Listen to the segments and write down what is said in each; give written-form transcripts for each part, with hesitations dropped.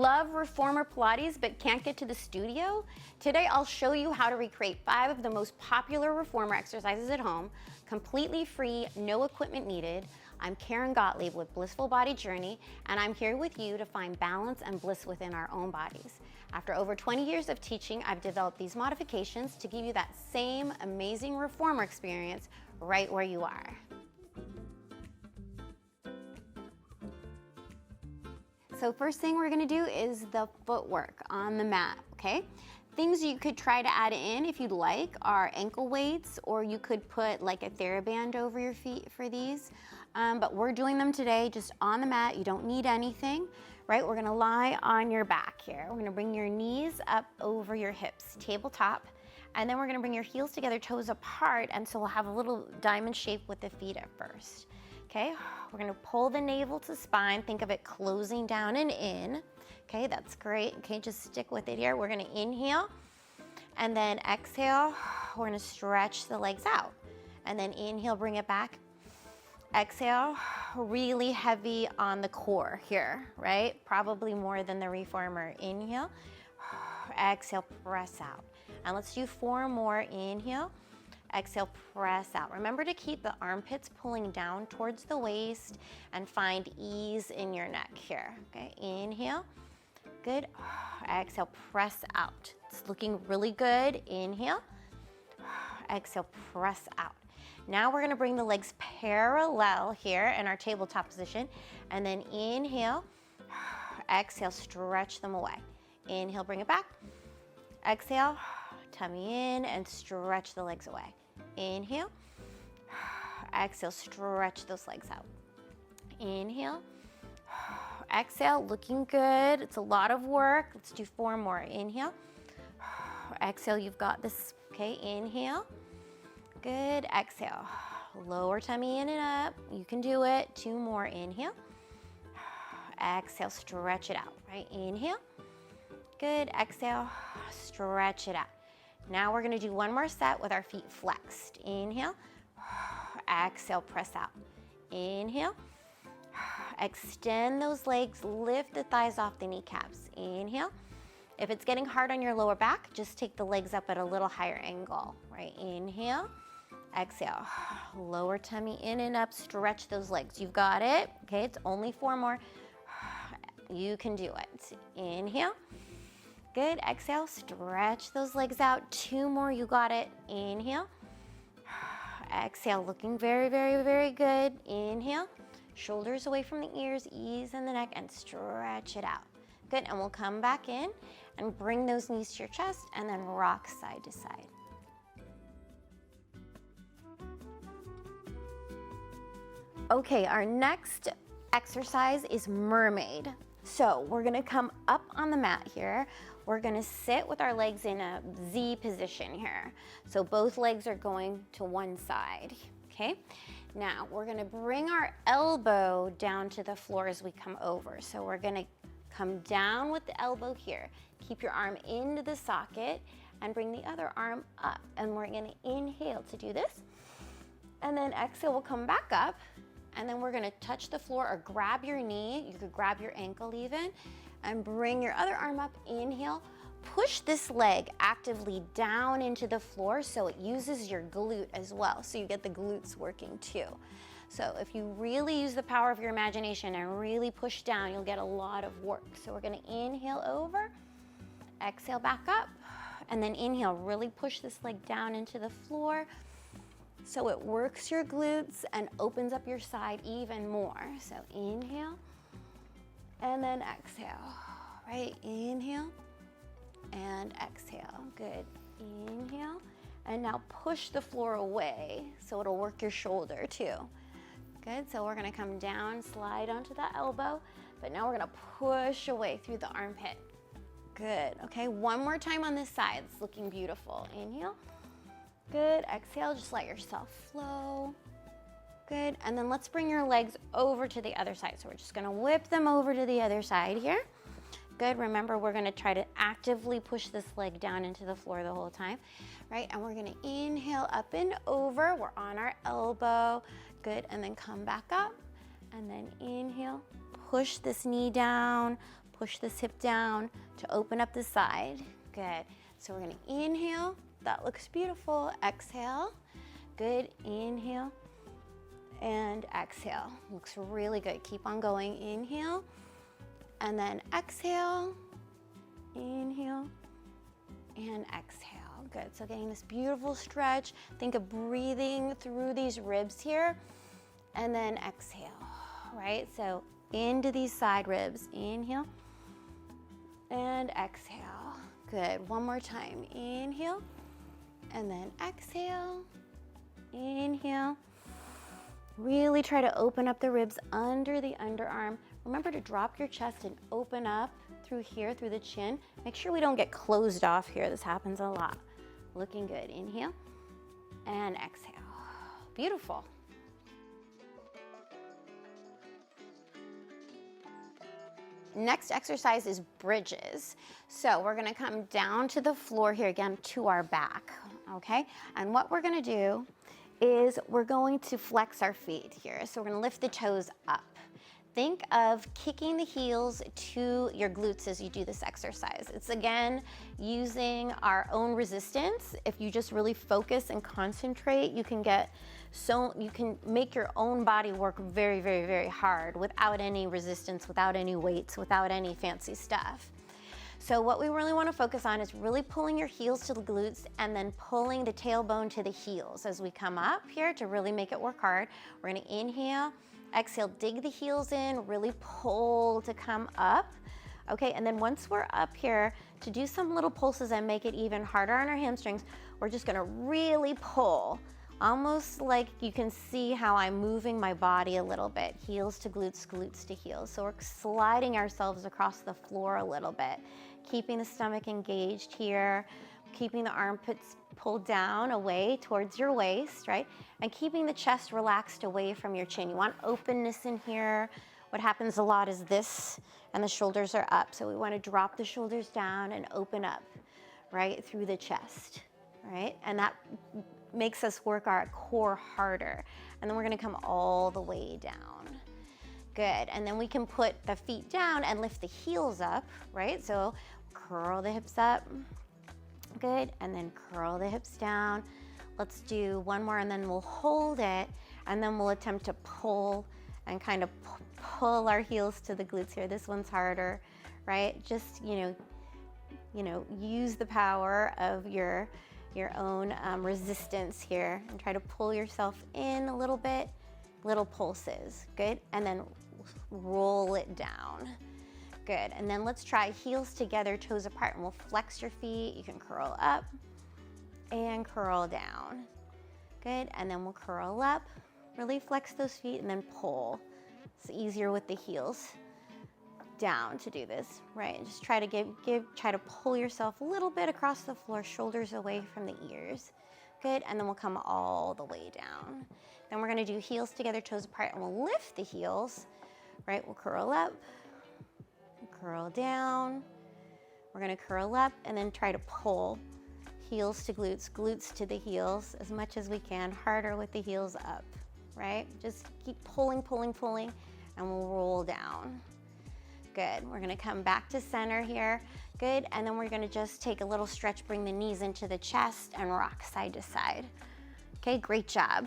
love reformer Pilates but can't get to the studio? Today I'll show you how to recreate 5 of the most popular reformer exercises at home, completely free, no equipment needed. I'm Karen Gottlieb with Blissful Body Journey, and I'm here with you to find balance and bliss within our own bodies. After over 20 years of teaching, I've developed these modifications to give you that same amazing reformer experience right where you are. So first thing we're gonna do is the footwork on the mat, okay? Things you could try to add in if you'd like are ankle weights, or you could put like a TheraBand over your feet for these. But we're doing them today just on the mat. You don't need anything, right? We're gonna lie on your back here. We're gonna bring your knees up over your hips, tabletop, and then we're gonna bring your heels together, toes apart, and so we'll have a little diamond shape with the feet at first. Okay, we're gonna pull the navel to spine. Think of it closing down and in. Okay, that's great. Okay, just stick with it here. We're gonna inhale and then exhale. We're gonna stretch the legs out. And then inhale, bring it back. Exhale, really heavy on the core here, right? Probably more than the reformer. Inhale, exhale, press out. And let's do 4 more. Inhale. Exhale, press out. Remember to keep the armpits pulling down towards the waist and find ease in your neck here. Okay, inhale. Good. Exhale, press out. It's looking really good. Inhale. Exhale, press out. Now we're gonna bring the legs parallel here in our tabletop position, and then inhale. Exhale, stretch them away. Inhale, bring it back. Exhale. Tummy in and stretch the legs away. Inhale. Exhale, stretch those legs out. Inhale. Exhale, looking good. It's a lot of work. Let's do 4 more. Inhale. Exhale, you've got this. Okay, inhale. Good, exhale. Lower tummy in and up. You can do it. 2 more. Inhale. Exhale, stretch it out, right? Inhale. Good, exhale, stretch it out. Now we're gonna do 1 more set with our feet flexed. Inhale, exhale, press out. Inhale, extend those legs, lift the thighs off the kneecaps. Inhale. If it's getting hard on your lower back, just take the legs up at a little higher angle, right? Inhale, exhale, lower tummy in and up, stretch those legs. You've got it, okay? It's only 4 more. You can do it. Inhale. Good, exhale, stretch those legs out. 2 more, you got it. Inhale. Exhale, looking very, very, very good. Inhale, shoulders away from the ears, ease in the neck, and stretch it out. Good, and we'll come back in and bring those knees to your chest and then rock side to side. Okay, our next exercise is Mermaid. So we're gonna come up on the mat here. We're gonna sit with our legs in a Z position here. So both legs are going to one side, okay? Now we're gonna bring our elbow down to the floor as we come over. So we're gonna come down with the elbow here. Keep your arm into the socket and bring the other arm up. And we're gonna inhale to do this. And then exhale, we'll come back up. And then we're gonna touch the floor or grab your knee. You could grab your ankle even, and bring your other arm up. Inhale, push this leg actively down into the floor so it uses your glute as well, so you get the glutes working too. So if you really use the power of your imagination and really push down, you'll get a lot of work. So we're gonna inhale over, exhale back up, and then inhale, really push this leg down into the floor, so it works your glutes and opens up your side even more. So inhale, and then exhale, right? Inhale, and exhale, good. Inhale, and now push the floor away, so it'll work your shoulder too. Good, so we're gonna come down, slide onto the elbow, but now we're gonna push away through the armpit. Good, okay, 1 more time on this side. It's looking beautiful. Inhale. Good, exhale, just let yourself flow. Good, and then let's bring your legs over to the other side. So we're just gonna whip them over to the other side here. Good, remember we're gonna try to actively push this leg down into the floor the whole time, right? And we're gonna inhale up and over. We're on our elbow. Good, and then come back up. And then inhale, push this knee down, Push this hip down to open up the side. Good. So we're gonna inhale. That looks beautiful. Exhale. Good. Inhale and exhale. Looks really good. Keep on going. Inhale and then exhale. Inhale and exhale. Good. So getting this beautiful stretch. Think of breathing through these ribs here and then exhale, right? So into these side ribs. Inhale and exhale. Good. One more time. Inhale and then exhale. Inhale. Really try to open up the ribs under the underarm. Remember to drop your chest and open up through here, through the chin. Make sure we don't get closed off here. This happens a lot. Looking good. Inhale and exhale. Beautiful. Next exercise is bridges. So we're gonna come down to the floor here again to our back, okay? And what we're gonna do is we're going to flex our feet here. So we're gonna lift the toes up. Think of kicking the heels to your glutes as you do this exercise. It's again, using our own resistance. If you just really focus and concentrate, you can make your own body work very, very, very hard without any resistance, without any weights, without any fancy stuff. So what we really want to focus on is really pulling your heels to the glutes and then pulling the tailbone to the heels as we come up here to really make it work hard. We're going to inhale, exhale, dig the heels in, really pull to come up. Okay, and then once we're up here, to do some little pulses and make it even harder on our hamstrings, we're just going to really pull. Almost like you can see how I'm moving my body a little bit. Heels to glutes, glutes to heels. So we're sliding ourselves across the floor a little bit, keeping the stomach engaged here, keeping the armpits pulled down away towards your waist, right? And keeping the chest relaxed away from your chin. You want openness in here. What happens a lot is this, and the shoulders are up. So we want to drop the shoulders down and open up, right, through the chest, right? And that makes us work our core harder. And then we're gonna come all the way down. Good, and then we can put the feet down and lift the heels up, right? So curl the hips up, good, and then curl the hips down. Let's do one more and then we'll hold it, and then we'll attempt to pull and kind of pull our heels to the glutes here. This one's harder, right? Just, use the power of your own resistance here and try to pull yourself in a little bit, little pulses, good, and then roll it down, good, and then let's try heels together, toes apart, and we'll flex your feet. You can curl up and curl down, good, and then we'll curl up, really flex those feet, and then pull. It's easier with the heels down to do this, right? Just try to try to pull yourself a little bit across the floor, shoulders away from the ears. Good, and then we'll come all the way down. Then we're gonna do heels together, toes apart, and we'll lift the heels, right? We'll curl up, curl down. We're gonna curl up and then try to pull heels to glutes, glutes to the heels as much as we can, harder with the heels up, right? Just keep pulling, pulling, pulling, and we'll roll down. Good, we're gonna come back to center here. Good, and then we're gonna just take a little stretch, bring the knees into the chest and rock side to side. Okay, great job.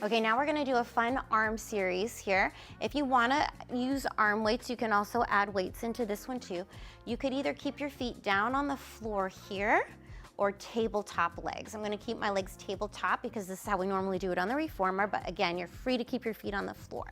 Okay, now we're gonna do a fun arm series here. If you wanna use arm weights, you can also add weights into this one too. You could either keep your feet down on the floor here or tabletop legs. I'm gonna keep my legs tabletop because this is how we normally do it on the reformer, but again, you're free to keep your feet on the floor.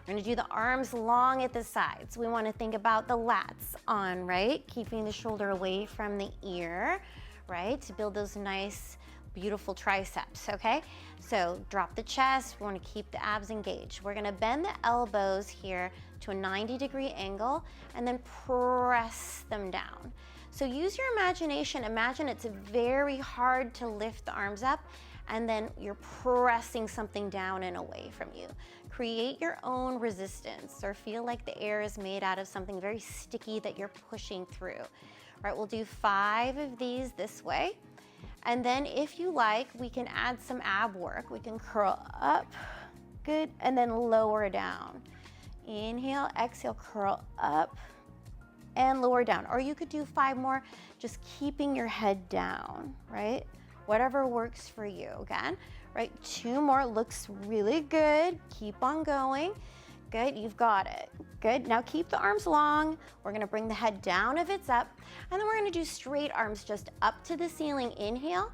We're gonna do the arms long at the sides. We wanna think about the lats on, right? Keeping the shoulder away from the ear, right? To build those nice, beautiful triceps, okay? So drop the chest, we wanna keep the abs engaged. We're gonna bend the elbows here to a 90-degree angle and then press them down. So use your imagination. Imagine it's very hard to lift the arms up and then you're pressing something down and away from you. Create your own resistance or feel like the air is made out of something very sticky that you're pushing through. All right, we'll do 5 of these this way. And then if you like, we can add some ab work. We can curl up Good, and then lower down. Inhale, exhale, curl up and lower down. Or you could do 5 more, just keeping your head down, right? Whatever works for you, again, right? 2 more, looks really good. Keep on going. Good, you've got it. Good, now keep the arms long. We're gonna bring the head down if it's up, and then we're gonna do straight arms just up to the ceiling. Inhale,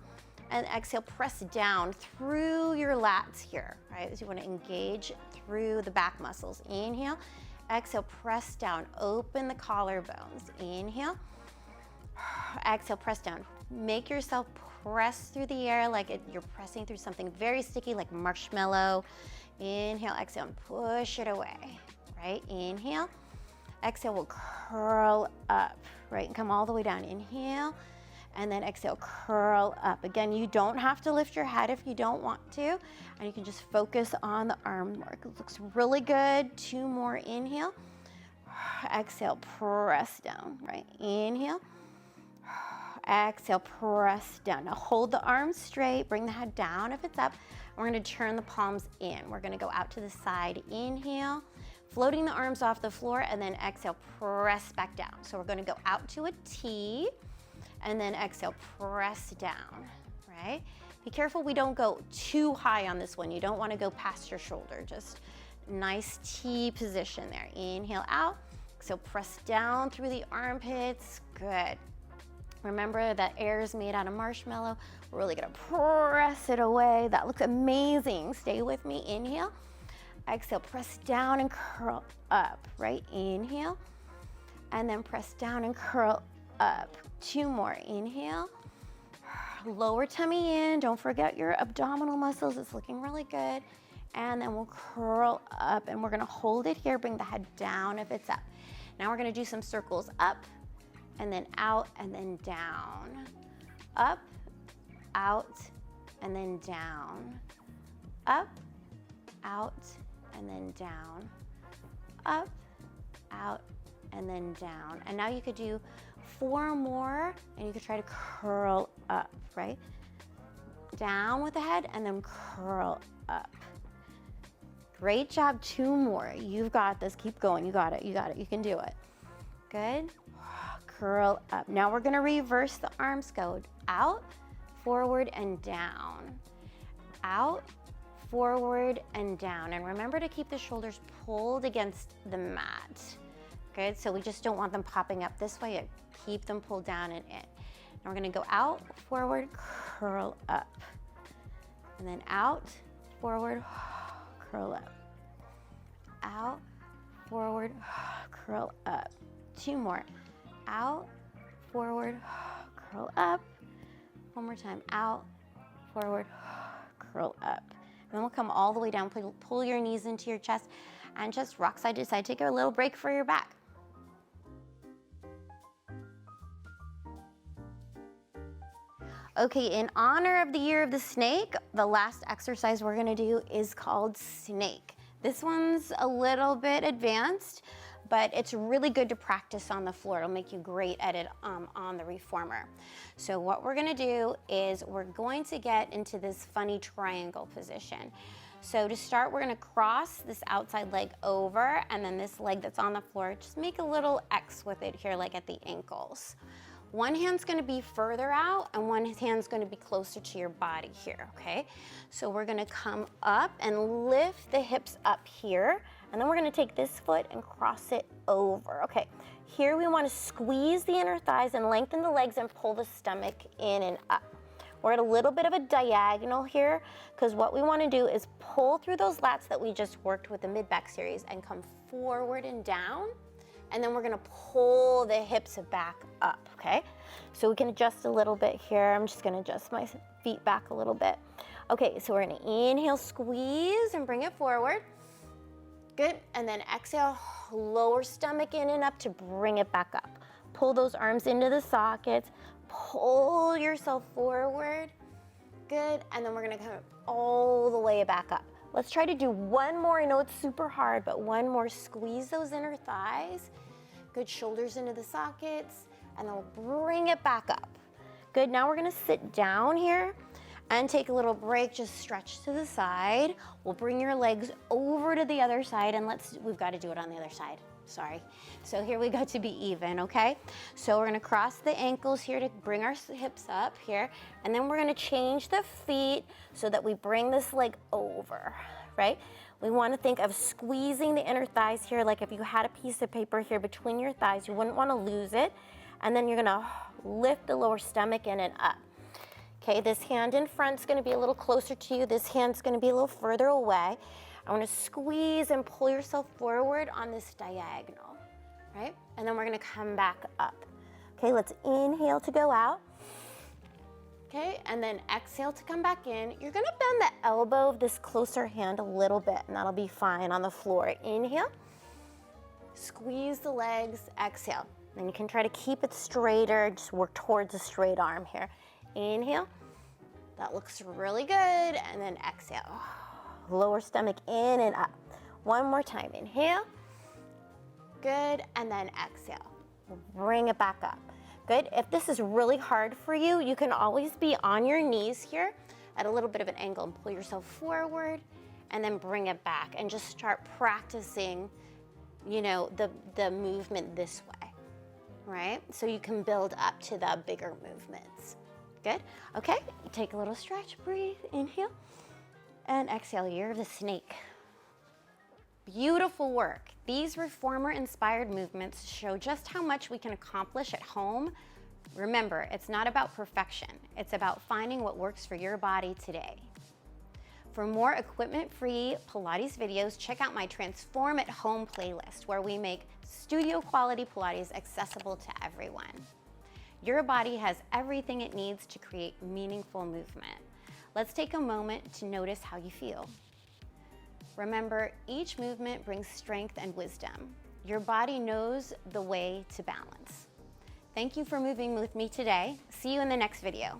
and exhale, press down through your lats here, right? So you wanna engage through the back muscles. Inhale, exhale, press down, open the collarbones. Inhale, exhale, press down. Make yourself press through the air like you're pressing through something very sticky like marshmallow. Inhale, exhale, and push it away, right? Inhale, exhale, we'll curl up, right? And come all the way down. Inhale, and then exhale, curl up. Again, you don't have to lift your head if you don't want to, and you can just focus on the arm work. It looks really good. 2 more, inhale, exhale, press down, right? Inhale, exhale, press down. Now hold the arms straight, bring the head down if it's up. We're gonna turn the palms in. We're gonna go out to the side. Inhale, floating the arms off the floor, and then exhale, press back down. So we're gonna go out to a T, and then exhale, press down, right? Be careful we don't go too high on this one. You don't wanna go past your shoulder. Just nice T position there. Inhale out, exhale, press down through the armpits. Good. Remember that air is made out of marshmallow. We're really gonna press it away. That looks amazing. Stay with me. Inhale, exhale, press down and curl up, right? Inhale, and then press down and curl up. 2 more. Inhale, lower tummy in. Don't forget your abdominal muscles. It's looking really good. And then we'll curl up, and we're gonna hold it here. Bring the head down if it's up. Now we're gonna do some circles up, and then out, and then down. Up, out, and then down. Up, out, and then down. Up, out, and then down. And now you could do 4 more, and you could try to curl up, right? Down with the head, and then curl up. Great job. 2 more. You've got this. Keep going. You got it. You got it. You can do it. Good. Curl up. Now we're gonna reverse the arms. Go out, forward, and down. Out, forward, and down. And remember to keep the shoulders pulled against the mat. Good, so we just don't want them popping up this way. Keep them pulled down and in. Now we're gonna go out, forward, curl up. And then out, forward, curl up. Out, forward, curl up. 2 more. Out, forward, curl up. 1 more time. Out, forward, curl up. And then we'll come all the way down. Pull your knees into your chest and just rock side to side. Take a little break for your back. Okay, in honor of the Year of the Snake, the last exercise we're gonna do is called Snake. This one's a little bit advanced, but it's really good to practice on the floor. It'll make you great at it on the reformer. So what we're gonna do is we're going to get into this funny triangle position. So to start, we're gonna cross this outside leg over, and then this leg that's on the floor, just make a little X with it here, like at the ankles. One hand's gonna be further out, and one hand's gonna be closer to your body here, okay? So we're gonna come up and lift the hips up here, and then we're gonna take this foot and cross it over. Okay, here we wanna squeeze the inner thighs and lengthen the legs and pull the stomach in and up. We're at a little bit of a diagonal here, because what we wanna do is pull through those lats that we just worked with the mid-back series and come forward and down. And then we're gonna pull the hips back up, okay? So we can adjust a little bit here. I'm just gonna adjust my feet back a little bit. Okay, so we're gonna inhale, squeeze, and bring it forward. Good, and then exhale, lower stomach in and up to bring it back up. Pull those arms into the sockets, pull yourself forward. Good, and then we're gonna come all the way back up. Let's try to do 1 more. I know it's super hard, but 1 more. Squeeze those inner thighs. Good, shoulders into the sockets, and then we'll bring it back up. Good, now we're gonna sit down here, and take a little break. Just stretch to the side. We'll bring your legs over to the other side, and we've got to do it on the other side. Sorry. So here we go to be even, okay? So we're gonna cross the ankles here to bring our hips up here, and then we're gonna change the feet so that we bring this leg over, right? We wanna think of squeezing the inner thighs here, like if you had a piece of paper here between your thighs, you wouldn't wanna lose it. And then you're gonna lift the lower stomach in and up. Okay, this hand in front's gonna be a little closer to you. This hand's gonna be a little further away. I want to squeeze and pull yourself forward on this diagonal, right? And then we're going to come back up. Okay, let's inhale to go out. Okay, and then exhale to come back in. You're going to bend the elbow of this closer hand a little bit, and that'll be fine on the floor. Inhale, squeeze the legs, exhale. Then you can try to keep it straighter, just work towards a straight arm here. Inhale, that looks really good, and then exhale. Lower stomach in and up. One more time, inhale. Good, and then exhale. Bring it back up. Good, if this is really hard for you, you can always be on your knees here at a little bit of an angle and pull yourself forward and then bring it back and just start practicing, you know, the movement this way, right? So you can build up to the bigger movements. Good, okay, take a little stretch, breathe, inhale. And exhale, year of the snake. Beautiful work. These reformer-inspired movements show just how much we can accomplish at home. Remember, it's not about perfection. It's about finding what works for your body today. For more equipment-free Pilates videos, check out my Transform at Home playlist, where we make studio-quality Pilates accessible to everyone. Your body has everything it needs to create meaningful movement. Let's take a moment to notice how you feel. Remember, each movement brings strength and wisdom. Your body knows the way to balance. Thank you for moving with me today. See you in the next video.